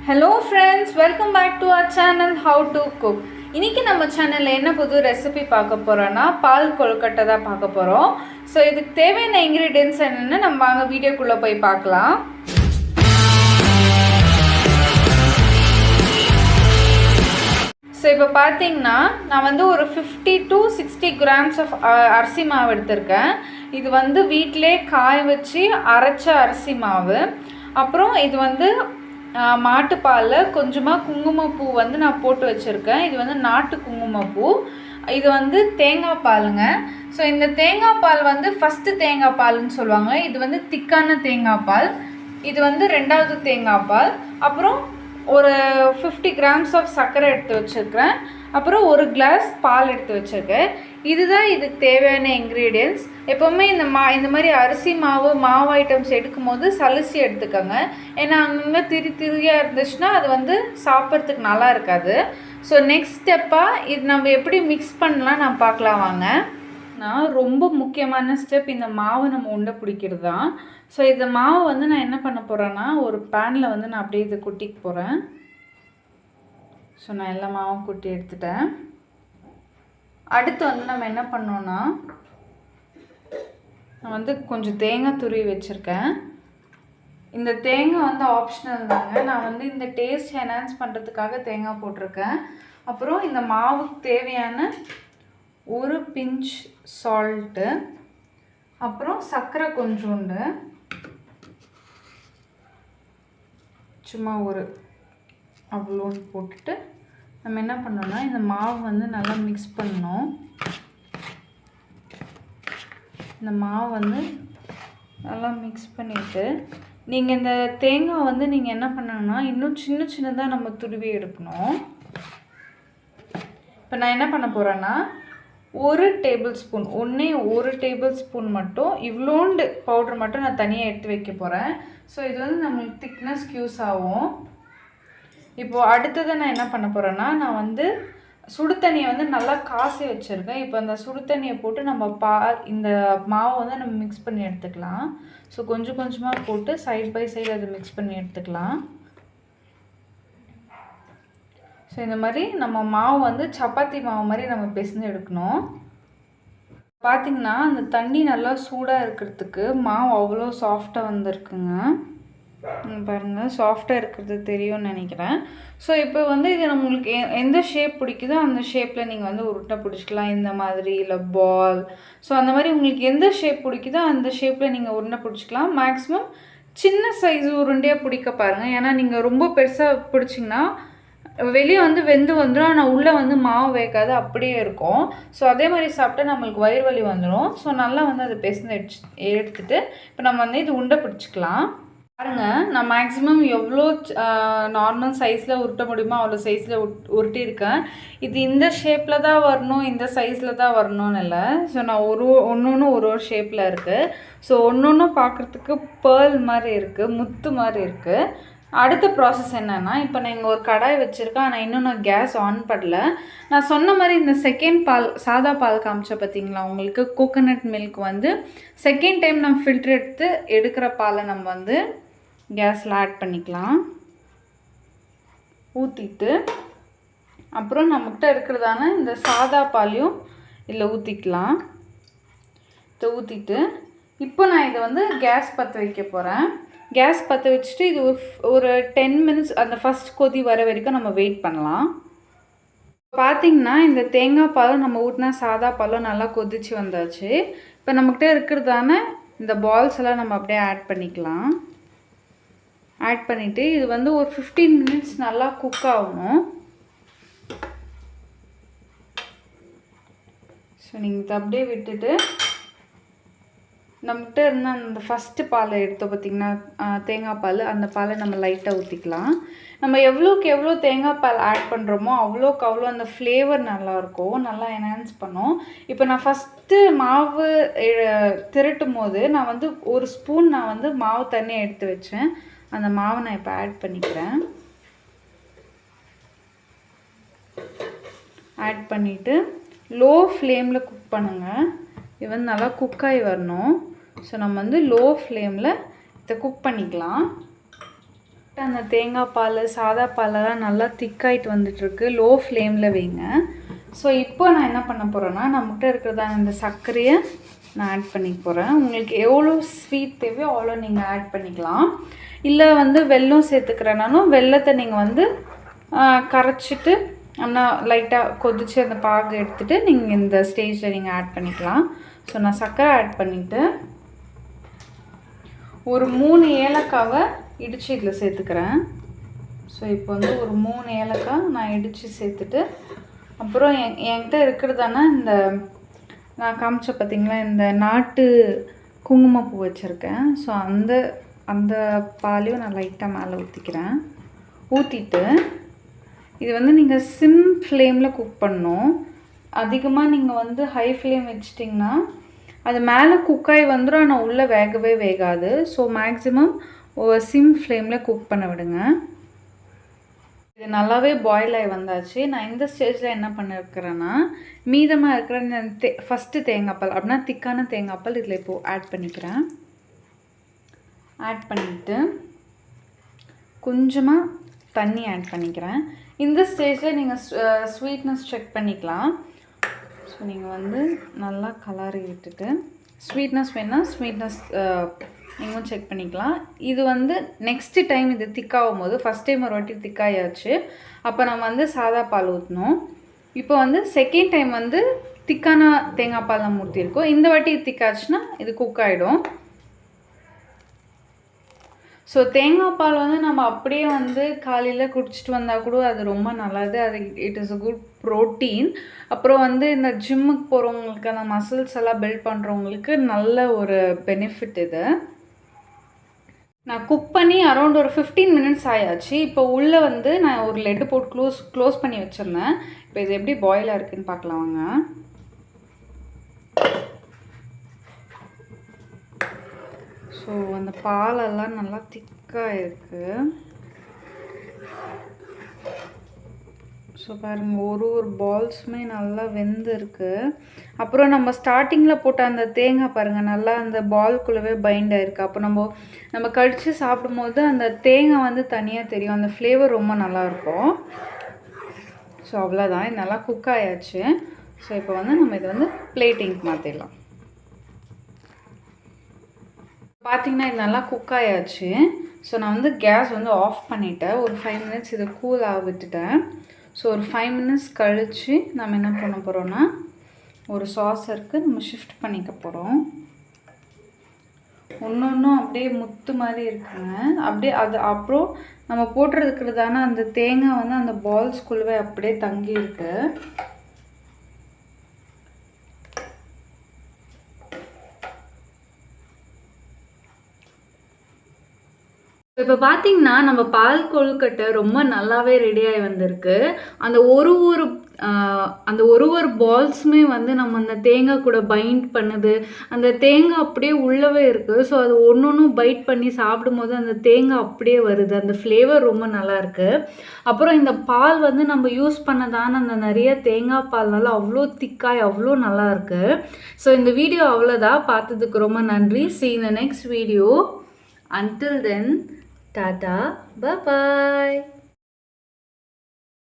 Hello friends, welcome back to our channel How to Cook. இன்னைக்கு நம்ம சேனல்ல என்ன புது ரெசிபி பார்க்க போறோம்னா பால் கொழுக்கட்டை தான் பார்க்க போறோம். சோ இதுக்கு தேவையான ingredients என்னன்னு நம்ம வாங்க வீடியோக்குள்ள போய் பார்க்கலாம். சோ இப்போ பாத்தீங்கன்னா நான் வந்து ஒரு 50 to 60 grams of அரிசி மாவு எடுத்துர்க்கேன். இது வந்து வீட்லயே காய வச்சு அரைச்ச அரிசி மாவு. அப்புறம் இது வந்து மாட்டுப்பால் கொஞ்சமாக குங்குமப்பூ வந்து நான் போட்டு வச்சுருக்கேன். இது வந்து நாட்டு குங்குமப்பூ. இது வந்து தேங்காய் பாலுங்க. ஸோ இந்த தேங்காய் பால் வந்து ஃபஸ்ட்டு தேங்காய் பால்னு சொல்லுவாங்க. இது வந்து திக்கான தேங்காய் பால். இது வந்து ரெண்டாவது தேங்காய் பால். அப்புறம் ஒரு 50 grams ஆஃப் சர்க்கரை எடுத்து வச்சுருக்கிறேன். அப்புறம் ஒரு கிளாஸ் பால் எடுத்து வச்சுருக்கேன். இதுதான் இதுக்கு தேவையான இன்க்ரீடியன்ட்ஸ். எப்போவுமே இந்த மாதிரி அரிசி மாவு ஐட்டம்ஸ் எடுக்கும் போது சலிசி எடுத்துக்கோங்க. ஏன்னா அங்கங்கே திரியாக இருந்துச்சுன்னா அது வந்து சாப்பிட்றதுக்கு நல்லா இருக்காது. ஸோ நெக்ஸ்ட் ஸ்டெப்பாக இது நம்ம எப்படி மிக்ஸ் பண்ணலாம் நான் பார்க்கலாம் வாங்க. நான் ரொம்ப முக்கியமான ஸ்டெப் இந்த மாவு நம்ம உண்டை பிடிக்கிறது தான். ஸோ இந்த மாவு வந்து நான் என்ன பண்ண போகிறேன்னா ஒரு பேனில் வந்து நான் அப்படியே இதை கொட்டிக்க போகிறேன். ஸோ நான் எல்லா மாவும் கொட்டி எடுத்துட்டேன். அடுத்து வந்து நம்ம என்ன பண்ணோன்னா நான் வந்து கொஞ்சம் தேங்காய் துருவி வச்சுருக்கேன். இந்த தேங்காய் வந்து ஆப்ஷனல் தாங்க. நான் வந்து இந்த டேஸ்ட் என்ஹான்ஸ் பண்ணுறதுக்காக தேங்காய் போட்டிருக்கேன். அப்புறம் இந்த மாவுக்கு தேவையான ஒரு பிஞ்ச் சால்ட்டு, அப்புறம் சர்க்கரை கொஞ்சோண்டு, சும்மா ஒரு அவ்வளோன்னு போட்டுட்டு நம்ம என்ன பண்ணோம்னா இந்த மாவு வந்து நல்லா மிக்ஸ் பண்ணணும். இந்த மாவு வந்து நல்லா மிக்ஸ் பண்ணிவிட்டு நீங்கள் இந்த தேங்காய் வந்து நீங்கள் என்ன பண்ணணும்னா இன்னும் சின்னதாக நம்ம துருவி எடுக்கணும். இப்போ நான் என்ன பண்ண போகிறேன்னா ஒரு டேபிள் ஸ்பூன் மட்டும் இவ்வளோண்டு பவுடர் மட்டும் நான் தனியாக எடுத்து வைக்க போகிறேன். ஸோ இது வந்து நம்மளுக்கு திக்னஸ் க்யூஸ் ஆகும். இப்போது அடுத்தது நான் என்ன பண்ண போகிறேன்னா நான் வந்து சுடு தண்ணியை வந்து நல்லா காசி வச்சுருக்கேன். இப்போ அந்த சுடு தண்ணியை போட்டு நம்ம இந்த மாவை வந்து நம்ம மிக்ஸ் பண்ணி எடுத்துக்கலாம். ஸோ கொஞ்சம் கொஞ்சமாக போட்டு சைட் பை சைடு அதை மிக்ஸ் பண்ணி எடுத்துக்கலாம். ஸோ இந்த மாதிரி நம்ம மாவு வந்து சப்பாத்தி மாவு மாதிரி நம்ம பிசைஞ்சு எடுக்கணும். பார்த்திங்கன்னா அந்த தண்ணி நல்லா சூடாக இருக்கிறதுக்கு மாவு அவ்வளோ சாஃப்டாக வந்திருக்குங்க. பாருங்கள், சாஃப்டாக இருக்கிறது தெரியும்னு நினைக்கிறேன். ஸோ இப்போ வந்து இது நம்மளுக்கு எந்த ஷேப் பிடிக்குதோ அந்த ஷேப்பில் நீங்கள் வந்து உருட்டை பிடிச்சிக்கலாம். இந்த மாதிரி இல்லை பால். ஸோ அந்த மாதிரி உங்களுக்கு எந்த ஷேப் பிடிக்குதோ அந்த ஷேப்பில் நீங்கள் உருண்டை பிடிச்சிக்கலாம். மேக்ஸிமம் சின்ன சைஸ் உருண்டையாக பிடிக்க பாருங்கள். ஏன்னா நீங்கள் ரொம்ப பெருசாக பிடிச்சிங்கன்னா வெளியே வந்து வெந்து வந்துடும், ஆனால் உள்ளே வந்து மாவு வேக்காது, அப்படியே இருக்கும். ஸோ அதே மாதிரி சாப்பிட்டா நம்மளுக்கு வயிறு வலி வந்துடும். ஸோ நல்லா வந்து அதை பிசைஞ்சு எடுத்துகிட்டு இப்போ நம்ம வந்து இது உருண்டை பிடிச்சிக்கலாம். பாருங்கள், நான் மேக்ஸிமம் எவ்வளோ நார்மல் சைஸில் உருட்ட முடியுமோ அவ்வளோ சைஸில் உருட்டியிருக்கேன். இது இந்த ஷேப்பில் தான் வரணும், இந்த சைஸில் தான் வரணும்னு இல்லை. ஸோ நான் ஒன்று ஒரு ஷேப்பில் இருக்குது. ஸோ ஒன்று பார்க்குறதுக்கு பேர்ல் மாதிரி இருக்குது, முத்து மாதிரி இருக்குது. அடுத்த ப்ராசஸ் என்னென்னா இப்போ நான் இங்கே ஒரு கடாய் வச்சுருக்கேன். ஆனால் இன்னும் நான் கேஸ் ஆன் பண்ணல. நான் சொன்ன மாதிரி இந்த செகண்ட் பால் சாதா பால் காமிச்ச பார்த்தீங்களா உங்களுக்கு, கோகோனட் மில்க் வந்து செகண்ட் டைம் நான் ஃபில்டர் எடுக்கிற பாலை நம்ம வந்து கேஸில் ஆட் பண்ணிக்கலாம். ஊற்றிட்டு அப்புறம் நம்மகிட்ட இருக்கிறதான இந்த சாதா பாலையும் இதில் ஊற்றிக்கலாம். இதை ஊற்றிட்டு இப்போ நான் இதை வந்து கேஸ் பற்ற வைக்க போகிறேன். கேஸ் பற்ற வச்சுட்டு இது ஒரு 10 minutes அந்த ஃபஸ்ட் கொதி வர வரைக்கும் நம்ம வெயிட் பண்ணலாம். பார்த்திங்கன்னா இந்த தேங்காய் பாலும் நம்ம ஊற்றினா சாதா பாலும் நல்லா கொதிச்சு வந்தாச்சு. இப்போ நம்மகிட்ட இருக்கிறதான இந்த பால்ஸ் எல்லாம் நம்ம அப்படியே ஆட் பண்ணிக்கலாம். ஆட் பண்ணிவிட்டு இது வந்து ஒரு 15 minutes நல்லா குக் ஆகணும். ஸோ நீங்கள் இதை அப்படியே விட்டுட்டு நம்மகிட்ட இருந்த அந்த ஃபஸ்ட்டு பாலை எடுத்தோம் பார்த்திங்கன்னா தேங்காய் பால், அந்த பாலை நம்ம லைட்டாக ஊற்றிக்கலாம். நம்ம எவ்வளோக்கு எவ்வளோ தேங்காய் பால் ஆட் பண்ணுறோமோ அவ்வளோக்கு அவ்வளோ அந்த ஃப்ளேவர் நல்லாயிருக்கும், நல்லா என்ஹான்ஸ் பண்ணும். இப்போ நான் ஃபஸ்ட்டு மாவு திரட்டும் போது நான் வந்து ஒரு ஸ்பூன் நான் வந்து மாவு தண்ணியை எடுத்து வச்சேன். அந்த மாவை நான் இப்போ ஆட் பண்ணிக்கிறேன். ஆட் பண்ணிவிட்டு லோ ஃப்ளேமில் குக் பண்ணுங்கள். இது வந்து நல்லா குக்காகி வரணும். ஸோ நம்ம வந்து லோ ஃப்ளேமில் இதை குக் பண்ணிக்கலாம். அந்த தேங்காய் பால் சாதா பாலெல்லாம் நல்லா திக்காயிட்டு வந்துட்டுருக்கு. லோ ஃப்ளேமில் வைங்க. ஸோ இப்போ நான் என்ன பண்ண போகிறேன்னா, நம்மகிட்ட இருக்கிறதான இந்த சர்க்கரையை நான் ஆட் பண்ணிக்க போகிறேன். உங்களுக்கு எவ்வளோ ஸ்வீட் தேவையோ அவ்வளோ நீங்கள் ஆட் பண்ணிக்கலாம். இல்லை வந்து வெல்லம் சேர்த்துக்கிறேனாலும் வெல்லத்தை நீங்கள் வந்து கரைச்சிட்டு ஆனால் லைட்டாக கொதித்து அந்த பாகு எடுத்துகிட்டு நீங்கள் இந்த ஸ்டேஜில் நீங்கள் ஆட் பண்ணிக்கலாம். ஸோ நான் சர்க்கரை ஆட் பண்ணிவிட்டு ஒரு 3 ஏலக்காவை இடித்து இதில் சேர்த்துக்கிறேன். ஸோ இப்போ வந்து ஒரு 3 ஏலக்காய் நான் இடித்து சேர்த்துட்டு அப்புறம் என்கிட்ட இருக்கிறதான இந்த நான் காமிச்ச பார்த்திங்களா இந்த நாட்டு குங்குமப்பூ வச்சுருக்கேன். ஸோ அந்த பாலையும் நான் லைட்டாக மேலே ஊற்றிக்கிறேன். ஊற்றிட்டு இது வந்து நீங்கள் சிம் ஃப்ளேமில் குக் பண்ணணும். அதிகமாக நீங்கள் வந்து ஹை ஃப்ளேம் வச்சிட்டிங்கன்னா அது மேலே குக்காகி வந்துடும், ஆனால் உள்ளே வேகவே வேகாது. ஸோ மேக்ஸிமம் சிம் ஃப்ளேமில் குக் பண்ண விடுங்க. இது நல்லாவே பாயில் ஆகி வந்தாச்சு. நான் இந்த ஸ்டேஜில் என்ன பண்ணியிருக்கிறேன்னா, மீதமாக இருக்கிற இந்த ஃபஸ்ட்டு தேங்காய் பால் அப்படின்னா திக்கான தேங்காய் பால் இதில் இப்போது ஆட் பண்ணிக்கிறேன். ஆட் பண்ணிவிட்டு கொஞ்சமாக தண்ணி ஆட் பண்ணிக்கிறேன். இந்த ஸ்டேஜில் நீங்கள் ஸ்வீட்னஸ் செக் பண்ணிக்கலாம். ஸோ நீங்கள் வந்து நல்லா கலரி விட்டுட்டு ஸ்வீட்னஸ் வேணால் ஸ்வீட்னஸ் நீங்களும் செக் பண்ணிக்கலாம். இது வந்து நெக்ஸ்ட்டு டைம் இது திக்காகும் போது ஃபஸ்ட் டைம் ஒரு வாட்டி திக்காயாச்சு, அப்போ நம்ம வந்து சாதா பால் ஊற்றணும். இப்போ வந்து செகண்ட் டைம் வந்து திக்கான தேங்காய் பால் நம்ம ஊற்றிருக்கோம். இந்த வாட்டி திக்காச்சுன்னா இது குக் ஆகிடும். ஸோ தேங்காய் பால் வந்து நம்ம அப்படியே வந்து காலையில் குடிச்சிட்டு வந்தால் கூட அது ரொம்ப நல்லது. அது it is a good protein. அப்புறம் வந்து இந்த ஜிம்முக்கு போகிறவங்களுக்கு அந்த மசில்ஸ் எல்லாம் பில்ட் பண்ணுறவங்களுக்கு நல்ல ஒரு பெனிஃபிட் இது. நான் குக் பண்ணி அரௌண்ட் ஒரு 15 மினிட்ஸ் ஆயாச்சு. இப்போ உள்ளே வந்து நான் ஒரு லெட்டு போட்டு க்ளோஸ் பண்ணி வச்சுருந்தேன். இப்போ இது எப்படி பாயிலாக இருக்குதுன்னு பார்க்கலாம் வாங்க. ஸோ அந்த பாலெல்லாம் நல்லா திக்காக இருக்குது. ஸோ பாருங்கள் ஒரு பால்ஸுமே நல்லா வெந்திருக்கு. அப்புறம் நம்ம ஸ்டார்டிங்கில் போட்ட அந்த தேங்காய் பாருங்கள் நல்லா அந்த பால்குள்ளவே பைண்ட் ஆகிருக்கு. அப்போ நம்ம கடித்து சாப்பிடும்போது அந்த தேங்காய் வந்து தனியாக தெரியும். அந்த ஃப்ளேவர் ரொம்ப நல்லாயிருக்கும். ஸோ அவ்வளோதான், இது நல்லா குக் ஆயாச்சு. ஸோ இப்போ வந்து நம்ம இதை வந்து பிளேட்டிங்க்கு மாற்றிடலாம். பார்த்திங்கன்னா இது நல்லா குக் ஆயாச்சு. ஸோ நான் வந்து கேஸ் வந்து ஆஃப் பண்ணிவிட்டேன். ஒரு 5 மினிட்ஸ் இதை கூல் ஆக விட்டுட்டேன். ஸோ ஒரு 5 மினிட்ஸ் கழித்து நம்ம என்ன பண்ண போகிறோன்னா ஒரு சாஸருக்கு நம்ம ஷிஃப்ட் பண்ணிக்க போகிறோம். ஒன்றும் அப்படியே முத்து மாதிரி இருக்குங்க. அப்படியே அது அப்புறம் நம்ம போட்டுருக்கிறதான அந்த தேங்காய் வந்து அந்த பால்ஸ்குள்ளவே அப்படியே தங்கி இருக்கு. இப்போ பார்த்தீங்கன்னா நம்ம பால் கொழுக்கட்டை ரொம்ப நல்லாவே ரெடியாகி வந்திருக்கு. அந்த ஒரு பால்ஸுமே வந்து நம்ம அந்த தேங்காய் கூட பைண்ட் பண்ணுது. அந்த தேங்காய் அப்படியே உள்ளவே இருக்குது. ஸோ அது ஒன்று பைட் பண்ணி சாப்பிடும்போது அந்த தேங்காய் அப்படியே வருது. அந்த ஃப்ளேவர் ரொம்ப நல்லாயிருக்கு. அப்புறம் இந்த பால் வந்து நம்ம யூஸ் பண்ணதான அந்த நிறைய தேங்காய் பால்னால அவ்வளோ திக்காய் அவ்வளோ நல்லாயிருக்கு. ஸோ இந்த வீடியோ அவ்வளோதான். பார்த்ததுக்கு ரொம்ப நன்றி. See you in the next video. Until then, Tata, bye-bye.